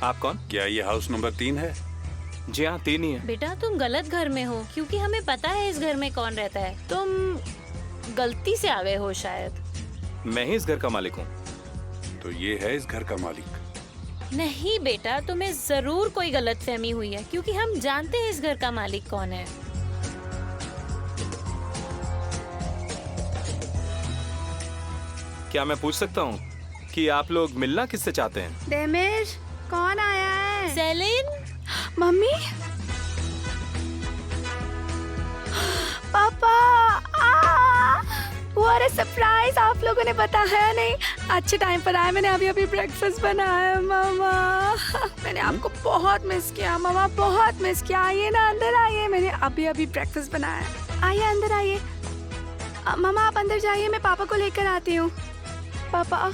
आप कौन? क्या ये हाउस नंबर 3 है? जी हाँ, 3 ही है। बेटा तुम गलत घर में हो, क्योंकि हमें पता है इस घर में कौन रहता है। तुम गलती से आ गए हो शायद। मैं ही इस घर का मालिक हूँ। तो ये है इस घर का मालिक। नहीं बेटा, तुम्हें जरूर कोई गलतफहमी हुई है, क्योंकि हम जानते हैं इस घर का मालिक कौन है। क्या मैं पूछ सकता हूँ कि आप लोग मिलना किससे चाहते हैं? डेमिर, कौन आया है? सेलिन, मम्मी, पापा, व्हाट अ सरप्राइज! आप लोगों ने बताया नहीं। अच्छे टाइम पर आए। मैंने अभी अभी ब्रेकफास्ट बनाया मामा। मैंने आपको बहुत मिस किया मामा, बहुत मिस किया। आइए ना, अंदर आइए। मैंने अभी अभी ब्रेकफास्ट बनाया। आइए अंदर आइए। मामा आप अंदर जाइए, मैं पापा को लेकर आती हूँ। पापा,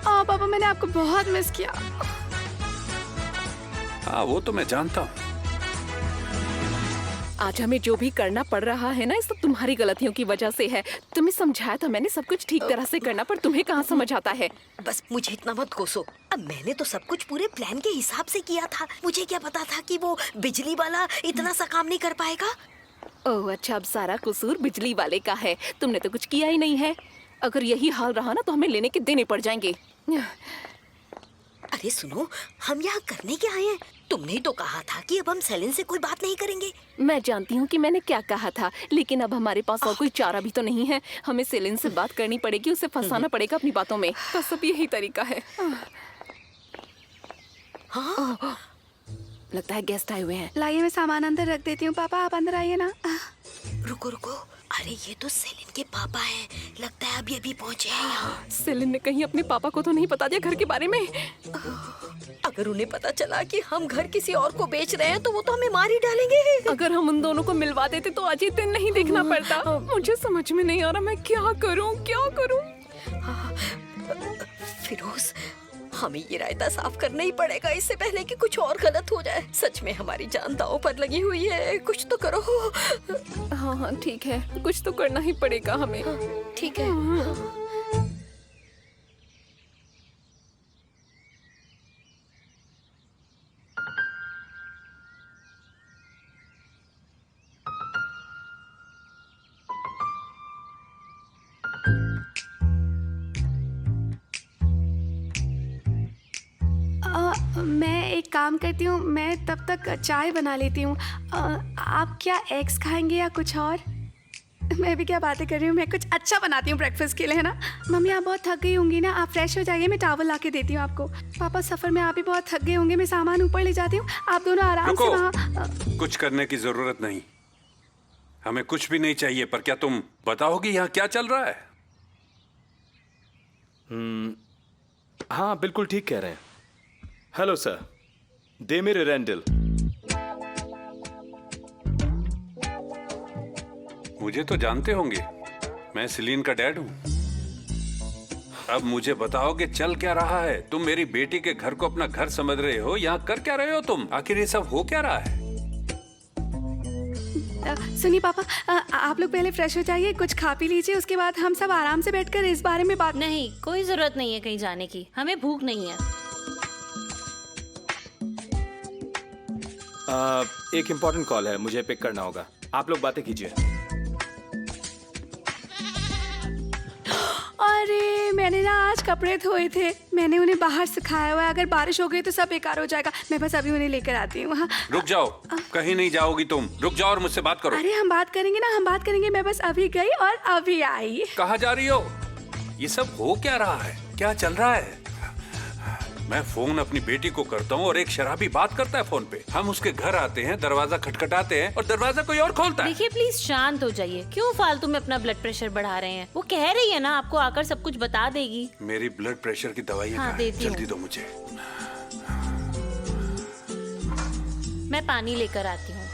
पापा मैंने आपको बहुत मिस किया। हाँ वो तो मैं जानता हूँ। आज हमें जो भी करना पड़ रहा है ना, ये सब तुम्हारी गलतियों की वजह से है। तुम्हें समझाया था मैंने सब कुछ ठीक तरह से करना, पर तुम्हें कहाँ समझ आता है। बस मुझे इतना मत कोसो। अब मैंने तो सब कुछ पूरे प्लान के हिसाब से किया था। मुझे क्या पता था कि वो बिजली वाला इतना सा काम नहीं कर पाएगा। ओह अच्छा, अब सारा कसूर बिजली वाले का है। तुमने तो कुछ किया ही नहीं है। अगर यही हाल रहा ना तो हमें लेने के देने पड़ जाएंगे। अरे सुनो, हम यहाँ करने क्या आए हैं? तुमने ही तो कहा था कि अब हम सेलिन से कोई बात नहीं करेंगे। मैं जानती हूँ कि मैंने क्या कहा था, लेकिन अब हमारे पास और कोई चारा भी तो नहीं है। हमें सेलिन से बात करनी पड़ेगी, उसे फंसाना पड़ेगा अपनी बातों में। बस अब यही तरीका है। हाँ? लगता है गेस्ट आए हुए हैं। लाइए, मैं सामान अंदर रख देती हूँ। पापा आप अंदर आइए ना। रुको रुको, अरे ये तो सेलिन के पापा हैं। लगता है अभी अभी पहुँचे हैं यहाँ। सेलिन ने कहीं अपने पापा को तो नहीं बता दिया घर के बारे में? अगर उन्हें पता चला कि हम घर किसी और को बेच रहे हैं तो वो तो हमें मार ही डालेंगे। अगर हम उन दोनों को मिलवा देते तो आज ये दिन नहीं देखना पड़ता। मुझे समझ में नहीं आ रहा मैं क्या करूं, क्या करूं। फिरोज, हमें ये रायता साफ करना ही पड़ेगा इससे पहले कि कुछ और गलत हो जाए। सच में हमारी जान दांव पर लगी हुई है। कुछ तो करो। हाँ हाँ ठीक है, कुछ तो करना ही पड़ेगा हमें। ठीक है। मैं एक काम करती हूँ, मैं तब तक चाय बना लेती हूँ। आप क्या एग्स खाएंगे या कुछ और? मैं भी क्या बातें कर रही हूँ, मैं कुछ अच्छा बनाती हूँ ब्रेकफास्ट के लिए, है ना? मम्मी आप बहुत थक गई होंगी ना, आप फ्रेश हो जाइए, मैं टॉवल ला के देती हूँ आपको। पापा सफ़र में आप भी बहुत थक गए होंगे, मैं सामान ऊपर ले जाती हूँ, आप दोनों आराम से वहाँ। कुछ करने की जरूरत नहीं, हमें कुछ भी नहीं चाहिए। पर क्या तुम बताओगी यहाँ क्या चल रहा है? हाँ बिल्कुल ठीक कह रहे हैं। हेलो सर, डेमिर रेंडल। मुझे तो जानते होंगे, मैं सेलिन का डैड हूँ। अब मुझे बताओ कि चल क्या रहा है? तुम मेरी बेटी के घर को अपना घर समझ रहे हो, यहाँ कर क्या रहे हो तुम? आखिर ये सब हो क्या रहा है? सुनिए पापा, आप लोग पहले फ्रेश हो जाइए, कुछ खा पी लीजिए, उसके बाद हम सब आराम से बैठकर इस बारे में बात। नहीं, कोई जरूरत नहीं है कहीं जाने की, हमें भूख नहीं है। एक इम्पोर्टेंट कॉल है, मुझे पिक करना होगा। आप लोग बातें कीजिए। अरे मैंने ना आज कपड़े धोए थे, मैंने उन्हें बाहर सुखाया हुआ है। अगर बारिश हो गई तो सब बेकार हो जाएगा। मैं बस अभी उन्हें लेकर आती हूँ। हाँ। रुक जाओ, कहीं नहीं जाओगी तुम। रुक जाओ और मुझसे बात करो। अरे हम बात करेंगे ना, हम बात करेंगे। मैं बस अभी गई और अभी आई। कहाँ जा रही हो? ये सब हो क्या रहा है? क्या चल रहा है? मैं फोन अपनी बेटी को करता हूँ और एक शराबी बात करता है फोन पे। हम उसके घर आते हैं, दरवाजा खटखटाते हैं और दरवाजा कोई और खोलता है। देखिए प्लीज शांत हो जाइए, क्यों फालतू में अपना ब्लड प्रेशर बढ़ा रहे हैं? वो कह रही है ना आपको आकर सब कुछ बता देगी। मेरी ब्लड प्रेशर की दवाई हाँ, देती हूँ। जल्दी दो मुझे। मैं पानी लेकर आती हूँ।